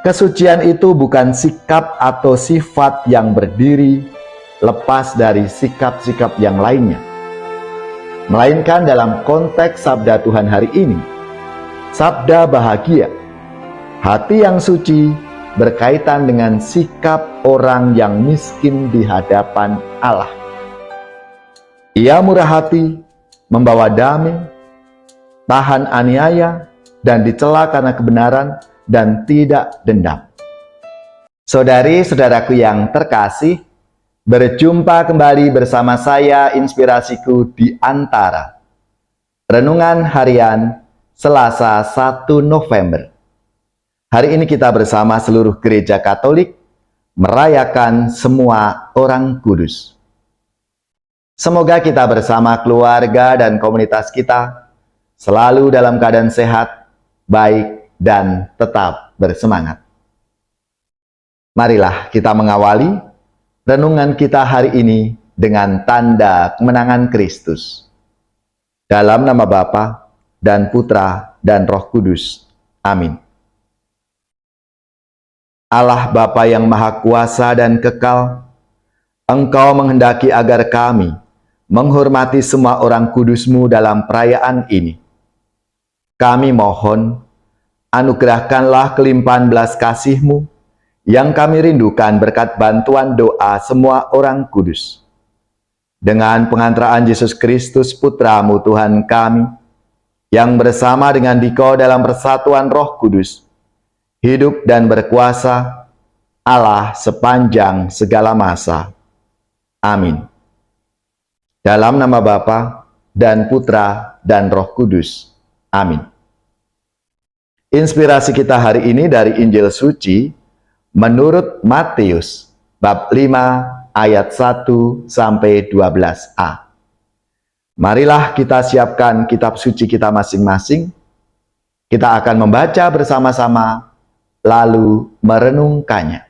Kesucian itu bukan sikap atau sifat yang berdiri lepas dari sikap-sikap yang lainnya, melainkan dalam konteks sabda Tuhan hari ini, sabda bahagia. Hati yang suci berkaitan dengan sikap orang yang miskin di hadapan Allah. Ia murah hati, membawa damai, tahan aniaya, dan dicela karena kebenaran, dan tidak dendam. Saudari-saudaraku yang terkasih, berjumpa kembali bersama saya Inspirasiku di Antara. Renungan Harian Selasa 1 November. Hari ini kita bersama seluruh gereja Katolik merayakan semua orang kudus. Semoga kita bersama keluarga dan komunitas kita selalu dalam keadaan sehat, baik, dan tetap bersemangat. Marilah kita mengawali renungan kita hari ini dengan tanda kemenangan Kristus. Dalam nama Bapa dan Putra dan Roh Kudus. Amin. Allah Bapa yang Maha Kuasa dan Kekal, Engkau menghendaki agar kami menghormati semua orang kudus-Mu dalam perayaan ini. Kami mohon, anugerahkanlah kelimpahan belas kasih-Mu yang kami rindukan berkat bantuan doa semua orang kudus. Dengan pengantaraan Yesus Kristus Putra-Mu Tuhan kami, yang bersama dengan Dikau dalam persatuan Roh Kudus, hidup dan berkuasa Allah sepanjang segala masa. Amin. Dalam nama Bapa dan Putra dan Roh Kudus. Amin. Inspirasi kita hari ini dari Injil Suci menurut Matius bab 5 ayat 1 sampai 12a. Marilah kita siapkan kitab suci kita masing-masing. Kita akan membaca bersama-sama lalu merenungkannya.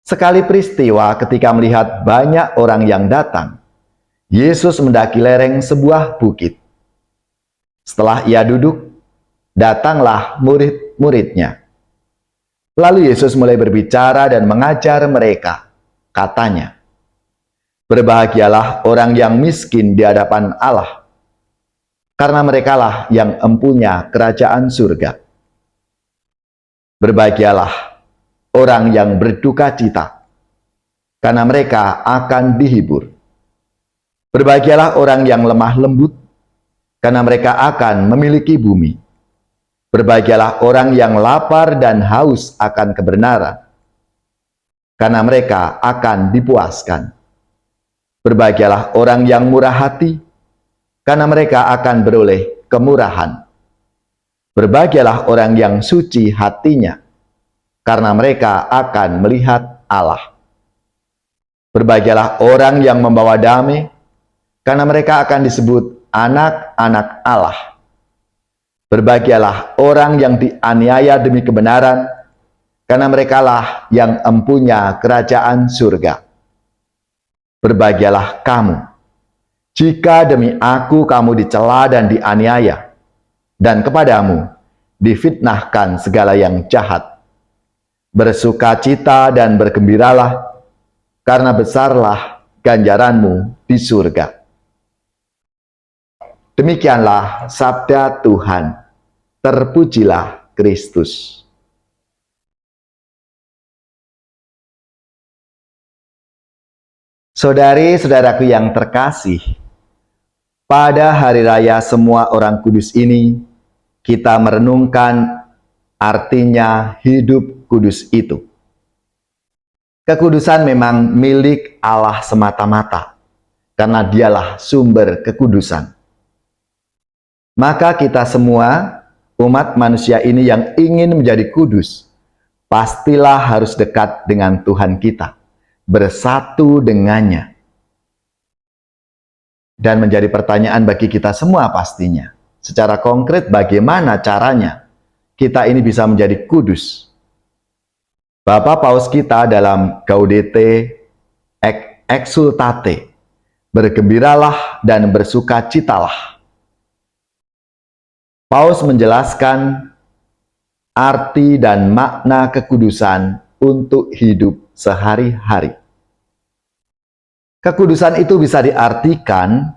Sekali peristiwa ketika melihat banyak orang yang datang, Yesus mendaki lereng sebuah bukit. Setelah ia duduk, datanglah murid-muridnya. Lalu Yesus mulai berbicara dan mengajar mereka. Katanya, "Berbahagialah orang yang miskin di hadapan Allah, karena merekalah yang empunya kerajaan surga. Berbahagialah orang yang berduka cita, karena mereka akan dihibur. Berbahagialah orang yang lemah lembut, karena mereka akan memiliki bumi. Berbahagialah orang yang lapar dan haus akan kebenaran, karena mereka akan dipuaskan. Berbahagialah orang yang murah hati, karena mereka akan beroleh kemurahan. Berbahagialah orang yang suci hatinya, karena mereka akan melihat Allah. Berbahagialah orang yang membawa damai, karena mereka akan disebut anak-anak Allah. Berbahagialah orang yang dianiaya demi kebenaran, karena merekalah yang empunya kerajaan surga. Berbahagialah kamu, jika demi aku kamu dicela dan dianiaya, dan kepadamu difitnahkan segala yang jahat. Bersukacita dan bergembiralah, karena besarlah ganjaranmu di surga." Demikianlah sabda Tuhan. Terpujilah Kristus. Saudari-saudaraku yang terkasih, pada hari raya semua orang kudus ini, kita merenungkan artinya hidup kudus itu. Kekudusan memang milik Allah semata-mata, karena Dialah sumber kekudusan. Maka kita semua, umat manusia ini yang ingin menjadi kudus, pastilah harus dekat dengan Tuhan kita, bersatu dengannya. Dan menjadi pertanyaan bagi kita semua pastinya, secara konkret bagaimana caranya kita ini bisa menjadi kudus? Bapak Paus kita dalam Gaudete et Exsultate, bergembiralah dan bersukacitalah. Paus menjelaskan arti dan makna kekudusan untuk hidup sehari-hari. Kekudusan itu bisa diartikan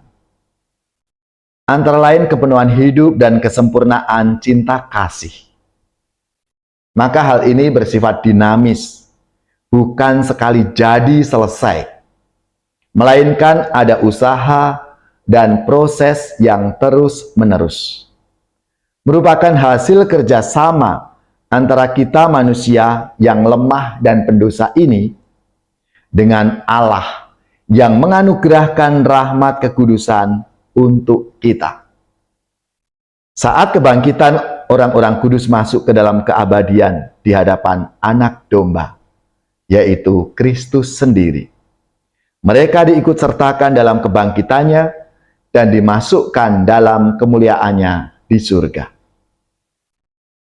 antara lain kepenuhan hidup dan kesempurnaan cinta kasih. Maka hal ini bersifat dinamis, bukan sekali jadi selesai, melainkan ada usaha dan proses yang terus-menerus. Merupakan hasil kerjasama antara kita manusia yang lemah dan pendosa ini dengan Allah yang menganugerahkan rahmat kekudusan untuk kita. Saat kebangkitan orang-orang kudus masuk ke dalam keabadian di hadapan Anak Domba, yaitu Kristus sendiri. Mereka diikut sertakan dalam kebangkitannya dan dimasukkan dalam kemuliaannya di surga.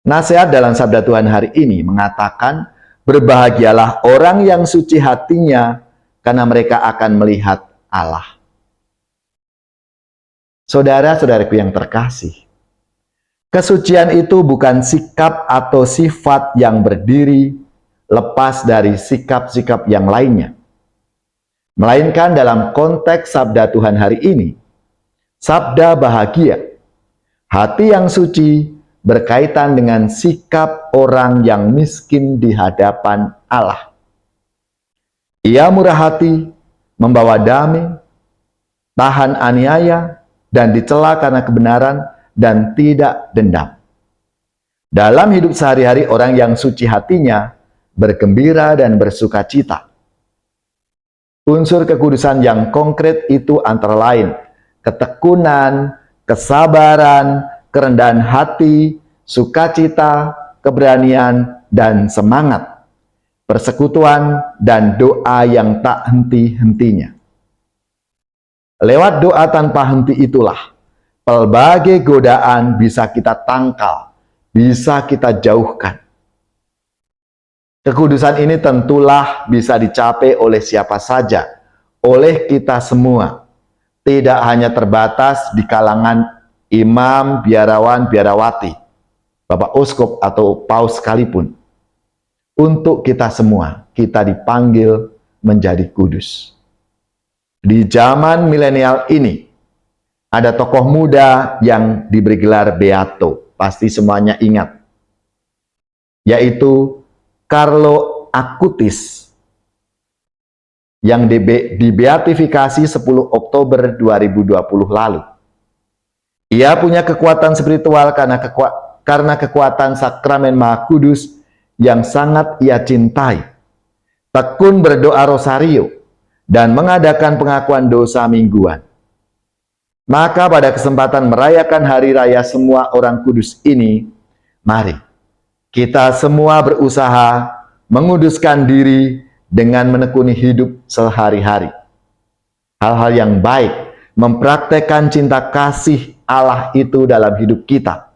Nasihat dalam sabda Tuhan hari ini mengatakan, berbahagialah orang yang suci hatinya, karena mereka akan melihat Allah. Saudara-saudaraku yang terkasih, kesucian itu bukan sikap atau sifat yang berdiri lepas dari sikap-sikap yang lainnya. Melainkan dalam konteks sabda Tuhan hari ini, sabda bahagia, hati yang suci berkaitan dengan sikap orang yang miskin di hadapan Allah. Ia murah hati, membawa damai, tahan aniaya, dan dicela karena kebenaran, dan tidak dendam. Dalam hidup sehari-hari, orang yang suci hatinya bergembira dan bersuka cita. Unsur kekudusan yang konkret itu antara lain ketekunan, kesabaran, kerendahan hati, sukacita, keberanian, dan semangat, persekutuan, dan doa yang tak henti-hentinya. Lewat doa tanpa henti itulah pelbagai godaan bisa kita tangkal, bisa kita jauhkan. Kekudusan ini tentulah bisa dicapai oleh siapa saja, oleh kita semua. Tidak hanya terbatas di kalangan imam, biarawan, biarawati, Bapak Uskup atau Paus sekalipun. Untuk kita semua, kita dipanggil menjadi kudus. Di zaman milenial ini, ada tokoh muda yang diberi gelar Beato, pasti semuanya ingat, yaitu Carlo Acutis, yang dibeatifikasi 10 Oktober 2020 lalu. Ia punya kekuatan spiritual karena kekuatan sakramen Maha Kudus yang sangat ia cintai. Tekun berdoa rosario dan mengadakan pengakuan dosa mingguan. Maka pada kesempatan merayakan hari raya semua orang kudus ini, mari kita semua berusaha menguduskan diri dengan menekuni hidup sehari-hari. Hal-hal yang baik, mempraktekkan cinta kasih Allah itu dalam hidup kita.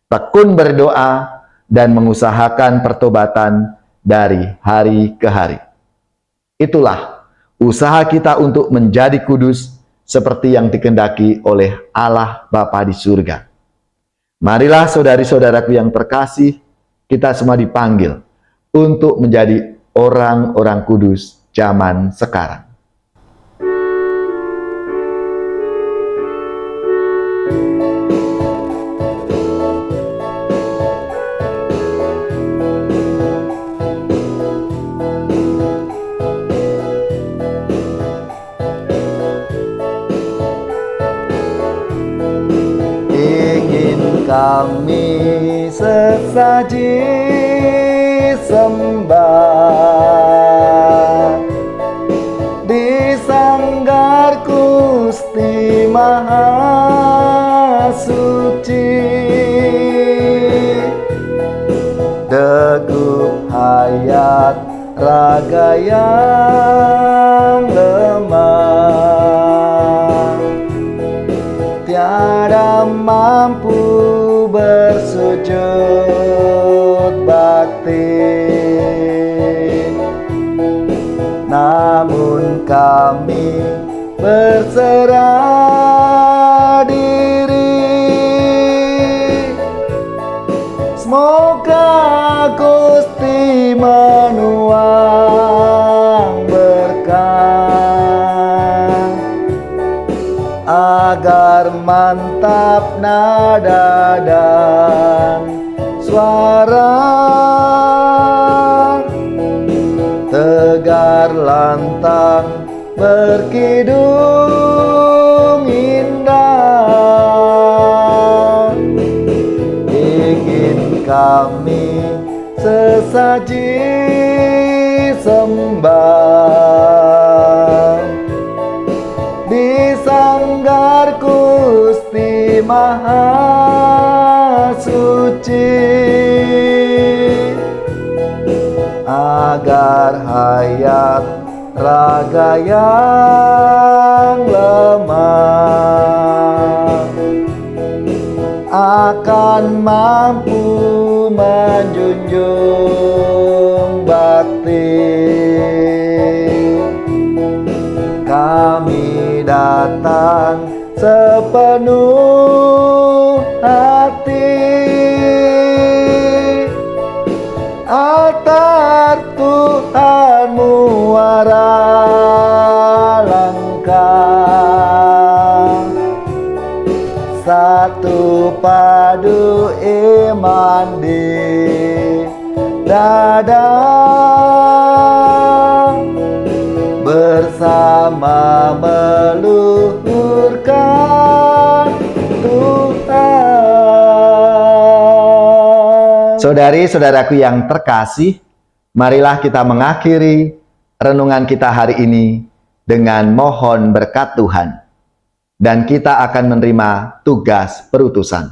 Tekun berdoa dan mengusahakan pertobatan dari hari ke hari. Itulah usaha kita untuk menjadi kudus seperti yang dikehendaki oleh Allah Bapa di surga. Marilah saudari-saudaraku yang terkasih, kita semua dipanggil untuk menjadi orang-orang kudus zaman sekarang. Kami sesaji sembah di sanggar Gusti Maha Suci, degup hayat raga yang lemah, tiada mampu bersujud bakti, namun kami berserah diri. Semoga mantap nada dan suara, tegar lantang berkidung indah. Ingin kami sesaji sembah di sanggar Gusti Maha Suci, agar hayat raga yang lemah akan mampu menjunjung bakti. Kami datang sepenuh hati, altar Tuhan muara langkah, satu padu iman di dada, bersama meluhurkan Tuhan. Saudari-saudaraku yang terkasih, marilah kita mengakhiri renungan kita hari ini dengan mohon berkat Tuhan, dan kita akan menerima tugas perutusan.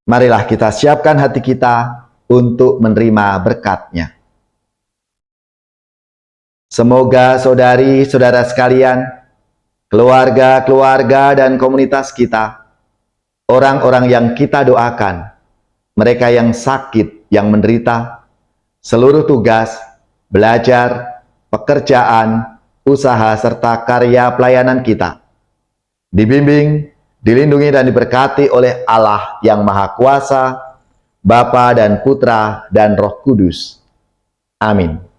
Marilah kita siapkan hati kita untuk menerima berkat-Nya. Semoga saudari-saudara sekalian, keluarga-keluarga dan komunitas kita, orang-orang yang kita doakan, mereka yang sakit, yang menderita, seluruh tugas, belajar, pekerjaan, usaha, serta karya pelayanan kita, dibimbing, dilindungi dan diberkati oleh Allah yang Maha Kuasa, Bapa dan Putra dan Roh Kudus. Amin.